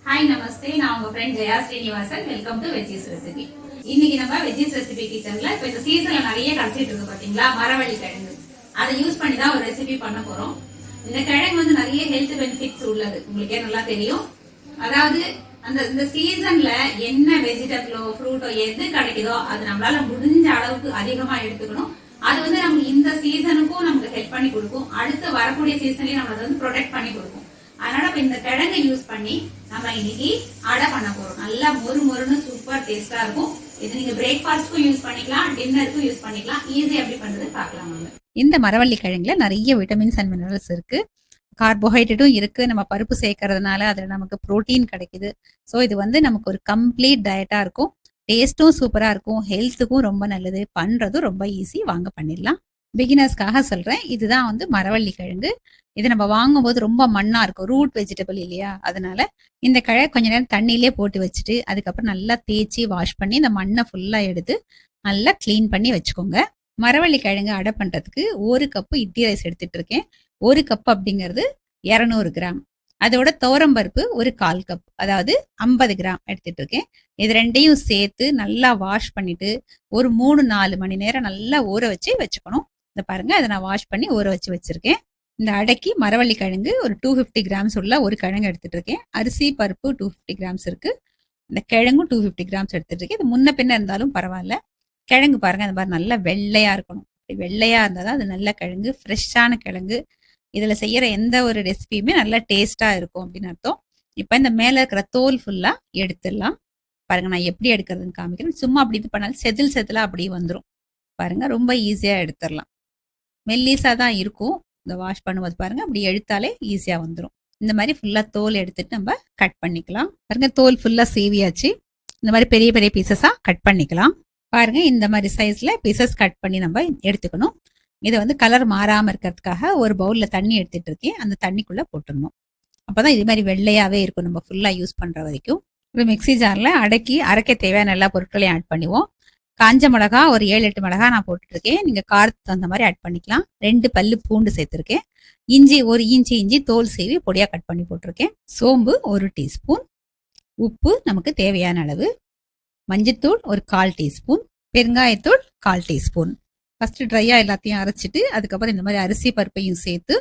Hi நமஸ்தே, நான் உங்க friend Jaya Srinivasan. Welcome to veggies recipe. இன்னைக்கு நம்ம வெஜ்ஜீஸ் ரெசிபி கிச்சன்ல இப்ப இந்த சீசன்ல நிறைய கிடைச்சிட்டு இருக்கு பாத்தீங்களா, மரவள்ளி கிழங்கு. அதை யூஸ் பண்ணி தான் ஒரு ரெசிபி பண்ண போறோம். இந்த கிழங்கு வந்து நிறைய ஹெல்த் பெனிஃபிட்ஸ் உள்ளது, உங்களுக்கே நல்லா தெரியும். அதாவது இந்த சீசன்ல என்ன வெஜிடபிளோ ஃப்ரூட்டோ எது கிடைக்குதோ அது நம்மளால முடிஞ்ச அளவுக்கு அதிகமா எடுத்துக்கணும். அது வந்து நமக்கு இந்த சீசனுக்கும் நமக்கு ஹெல்ப் பண்ணி கொடுக்கும், அடுத்து வரக்கூடிய சீசன்லயும் நம்மளை வந்து ப்ரொடெக்ட் பண்ணி கொடுக்கும். அதனால இப்ப இந்த கிழங்கை யூஸ் பண்ணி நம்ம இன்னைக்கு அடை பண்ண போறோம். நல்லா மொறு மொறுன்னு சூப்பர் டேஸ்டா இருக்கும். இது நீங்க பிரேக்ஃபாஸ்ட்க்கும் யூஸ் பண்ணிக்கலாம், டின்னருக்கும் யூஸ் பண்ணிக்கலாம். ஈஸி எப்படி பண்றது பார்க்கலாம். இந்த மரவள்ளி கிழங்குல நிறைய விட்டமின்ஸ் அண்ட் மினரல்ஸ் இருக்கு, கார்போஹைட்ரேட்டும் இருக்கு. நம்ம பருப்பு சேர்க்கறதுனால அதுல நமக்கு புரோட்டீன் கிடைக்குது. ஸோ இது வந்து நமக்கு ஒரு கம்ப்ளீட் டயட்டா இருக்கும். டேஸ்ட்டும் சூப்பரா இருக்கும், ஹெல்த்துக்கும் ரொம்ப நல்லது, பண்றதும் ரொம்ப ஈஸி. வாங்க பண்ணிடலாம். பிகினர்ஸ்க்காக சொல்றேன். இதுதான் வந்து மரவள்ளி கிழங்கு. இது நம்ம வாங்கும்போது ரொம்ப மண்ணா இருக்கும், ரூட் வெஜிடபிள் இல்லையா, அதனால இந்த கிழங்கு கொஞ்ச நேரம் தண்ணியிலே போட்டு வச்சுட்டு அதுக்கப்புறம் நல்லா தேய்ச்சி வாஷ் பண்ணி இந்த மண்ணை ஃபுல்லா எடுத்து நல்லா கிளீன் பண்ணி வச்சுக்கோங்க. மரவள்ளி கிழங்கு அடை பண்றதுக்கு 1 கப்பு இட்லி ரைஸ் எடுத்துட்டு இருக்கேன். 1 கப் அப்படிங்கிறது 200 கிராம். அதோட துவரம்பருப்பு ஒரு 1/4 கப், அதாவது 50 கிராம் எடுத்துட்டு இருக்கேன். இது ரெண்டையும் சேர்த்து நல்லா வாஷ் பண்ணிட்டு ஒரு 3-4 மணி நேரம் நல்லா ஊற வச்சு வச்சுக்கணும். இந்த பாருங்க, அதை நான் வாஷ் பண்ணி ஊற வச்சு வச்சிருக்கேன். இந்த அடைக்கு மரவள்ளி கிழங்கு ஒரு 250 கிராம்ஸ் உள்ள ஒரு கிழங்கு எடுத்துட்டு இருக்கேன். அரிசி பருப்பு 250 கிராம்ஸ் இருக்கு. இந்த கிழங்கும் 250 கிராம்ஸ் எடுத்துட்டு இருக்கேன். இது முன்ன பின்ன இருந்தாலும் பரவாயில்ல. கிழங்கு பாருங்க, அந்த மாதிரி நல்லா வெள்ளையா இருக்கணும். வெள்ளையா இருந்தாதான் அது நல்ல கிழங்கு, ஃப்ரெஷ்ஷான கிழங்கு. இதுல செய்யற எந்த ஒரு ரெசிபியுமே நல்லா டேஸ்டா இருக்கும் அப்படின்னு அர்த்தம். இப்ப இந்த மேல இருக்கிற தோல் ஃபுல்லா எடுத்துடலாம். பாருங்க, நான் எப்படி எடுக்கிறதுன்னு காமிக்கிறேன். சும்மா அப்படி இது பண்ணாலும் செதில் செதிலா அப்படியே வந்துடும். பாருங்க, ரொம்ப ஈஸியா எடுத்துடலாம். மெல்லிசா தான் இருக்கும். இந்த வாஷ் பண்ணும்போது பாருங்க, அப்படி எடுத்தாலே ஈஸியா வந்துடும். இந்த மாதிரி ஃபுல்லா தோல் எடுத்துட்டு நம்ம கட் பண்ணிக்கலாம். பாருங்க, தோல் ஃபுல்லா சீவியாச்சு. இந்த மாதிரி பெரிய பெரிய பீசஸா கட் பண்ணிக்கலாம். பாருங்க, இந்த மாதிரி சைஸ்ல பீசஸ் கட் பண்ணி நம்ம எடுத்துக்கணும். இதை வந்து கலர் மாறாம இருக்கிறதுக்காக ஒரு பவுல்ல தண்ணி எடுத்துட்டு இருக்கேன். அந்த தண்ணிக்குள்ள போட்டுடணும். அப்பதான் இது மாதிரி வெள்ளையாவே இருக்கும் நம்ம ஃபுல்லா யூஸ் பண்ற வரைக்கும். ஒரு மிக்சி ஜார்ல அரைக்க தேவையான எல்லா பொருட்களையும் ஆட் பண்ணுவோம். காஞ்ச மிளகா ஒரு 7-8 மிளகா நான் போட்டுட்டு இருக்கேன். நீங்க காரத்துக்கு தகுந்த மாதிரி ஆட் பண்ணிக்கலாம். 2 பல்லு பூண்டு சேர்த்திருக்கேன். இஞ்சி ஒரு இஞ்சி தோல் சீவி பொடியா கட் பண்ணி போட்டிருக்கேன். சோம்பு 1 டீஸ்பூன், உப்பு நமக்கு தேவையான அளவு, மஞ்சத்தூள் ஒரு 1/4 டீஸ்பூன், பெருங்காயத்தூள் 1/4 டீஸ்பூன். ஃபர்ஸ்ட் ட்ரையா எல்லாத்தையும் அரைச்சிட்டு அதுக்கப்புறம் இந்த மாதிரி அரிசி பருப்பையும் சேர்த்து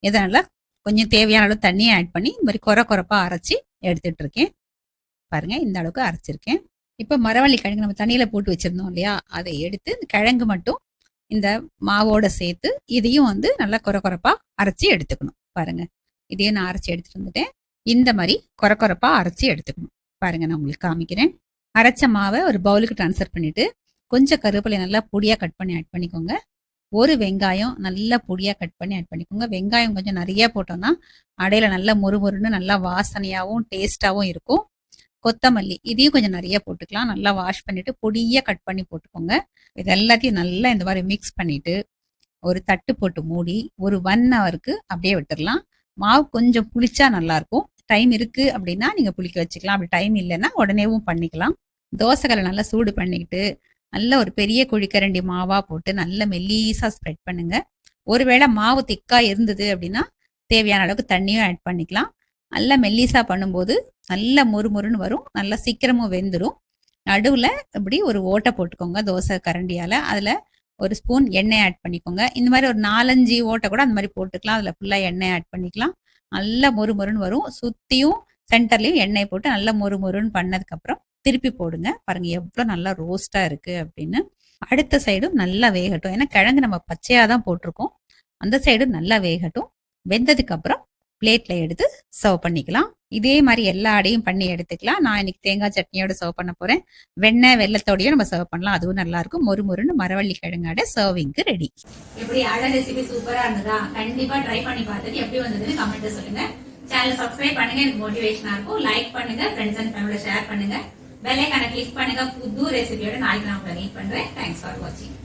இதனால கொஞ்சம் தேவையான அளவு தண்ணியை ஆட் பண்ணி இந்த மாதிரி கொரப்பா அரைச்சி எடுத்துட்டு இருக்கேன். பாருங்க, இந்த அளவுக்கு அரைச்சிருக்கேன். இப்ப மரவள்ளி கிழங்கு நம்ம தண்ணியில போட்டு வச்சிருந்தோம் இல்லையா, அதை எடுத்து இந்த கிழங்கு மட்டும் இந்த மாவோட சேர்த்து இதையும் வந்து நல்லா கொரப்பா அரைச்சி எடுத்துக்கணும். பாருங்க, இதையும் நான் அரைச்சி எடுத்துட்டு வந்துட்டேன். இந்த மாதிரி கொரப்பா அரைச்சி எடுத்துக்கணும். பாருங்க, நான் உங்களுக்கு காமிக்கிறேன். அரைச்ச மாவை ஒரு பவுலுக்கு ட்ரான்ஸ்ஃபர் பண்ணிட்டு கொஞ்சம் கருவேப்பிலை நல்லா பொடியா கட் பண்ணி ஆட் பண்ணிக்கோங்க. ஒரு வெங்காயம் நல்லா பொடியா கட் பண்ணி ஆட் பண்ணிக்கோங்க. வெங்காயம் கொஞ்சம் நிறைய போட்டோம்னா அடையில நல்லா மொறுமொறுன்னு நல்லா வாசனையாவும் டேஸ்டாவும் இருக்கும். கொத்தமல்லி இதையும் கொஞ்சம் நிறைய போட்டுக்கலாம். நல்லா வாஷ் பண்ணிட்டு பொடியா கட் பண்ணி போட்டுக்கோங்க. இது எல்லாத்தையும் நல்லா இந்த மாதிரி மிக்ஸ் பண்ணிட்டு ஒரு தட்டு போட்டு மூடி ஒரு 1 ஹவருக்கு அப்படியே விட்டுடலாம். மாவு கொஞ்சம் புளிச்சா நல்லா இருக்கும். டைம் இருக்கு அப்படின்னா நீங்க புளிக்க வச்சுக்கலாம். அப்படி டைம் இல்லைன்னா உடனேவும் பண்ணிக்கலாம். தோசைக்கல்லை நல்லா சூடு பண்ணிக்கிட்டு நல்ல ஒரு பெரிய குழிக்கரண்டி மாவா போட்டு நல்ல மெல்லீஸா ஸ்ப்ரெட் பண்ணுங்க. ஒருவேளை மாவு திக்கா இருந்தது அப்படின்னா தேவையான அளவுக்கு தண்ணியும் ஆட் பண்ணிக்கலாம். நல்லா மெல்லிசா பண்ணும்போது நல்லா மொறுமொறுன்னு வரும், நல்லா சீக்கிரமும் வெந்துடும். நடுவுல இப்படி ஒரு ஓட்டை போட்டுக்கோங்க தோசை கரண்டியால. அதுல ஒரு ஸ்பூன் எண்ணெய் ஆட் பண்ணிக்கோங்க. இந்த மாதிரி ஒரு 4-5 ஓட்டை கூட அந்த மாதிரி போட்டுக்கலாம். அதுல ஃபுல்லா எண்ணெய் ஆட் பண்ணிக்கலாம். நல்லா மொறுமொறுன்னு வரும். சுத்தியும் சென்டர்லயும் எண்ணெய் போட்டு நல்லா மொறுமொறுன்னு பண்ணதுக்கு அப்புறம் திருப்பி போடுங்க. பாருங்க எவ்வளவு நல்லா ரோஸ்டா இருக்கு அப்படின்னு. அடுத்த சைடும் நல்லா வேகட்டும். ஏன்னா கிழங்கு நம்ம பச்சையா தான் போட்டிருக்கோம். அந்த சைடும் நல்லா வேகட்டும். வெந்ததுக்கு அப்புறம் பிளேட்ல எடுத்து சர்வ் பண்ணிக்கலாம். இதே மாதிரி எல்லா அடையும் பண்ணி எடுத்துக்கலாம். நான் இன்னைக்கு தேங்காய் சட்னியோட சர்வ் பண்ண போறேன். வெண்ணெய் வெள்ளத்தோடய நம்ம சர்வ் பண்ணலாம், அதுவும் நல்லா இருக்கும். மொறுமொறுன்னு மரவள்ளி கிழங்கு அடை சர்விங்க்கு ரெடி. எப்படி அடை ரெசிபி சூப்பரா இருந்ததா? கண்டிப்பா ட்ரை பண்ணி பார்த்துட்டு எப்படி வந்ததுன்னு கமெண்ட் சொல்லுங்க. சேனல் சப்ஸ்கிரைப் பண்ணுங்க, எனக்கு மோட்டிவேஷனா இருக்கும். லைக் பண்ணுங்க, ஃப்ரெண்ட்ஸ் அண்ட் ஃபேமிலியோட ஷேர் பண்ணுங்க. பெல் ஐகானை கிளிக் பண்ணுங்க. புது ரெசிபியோட நாளைக்கு நான் உங்களை மீட் பண்றேன். தேங்க்ஸ் ஃபார் வாட்சிங்.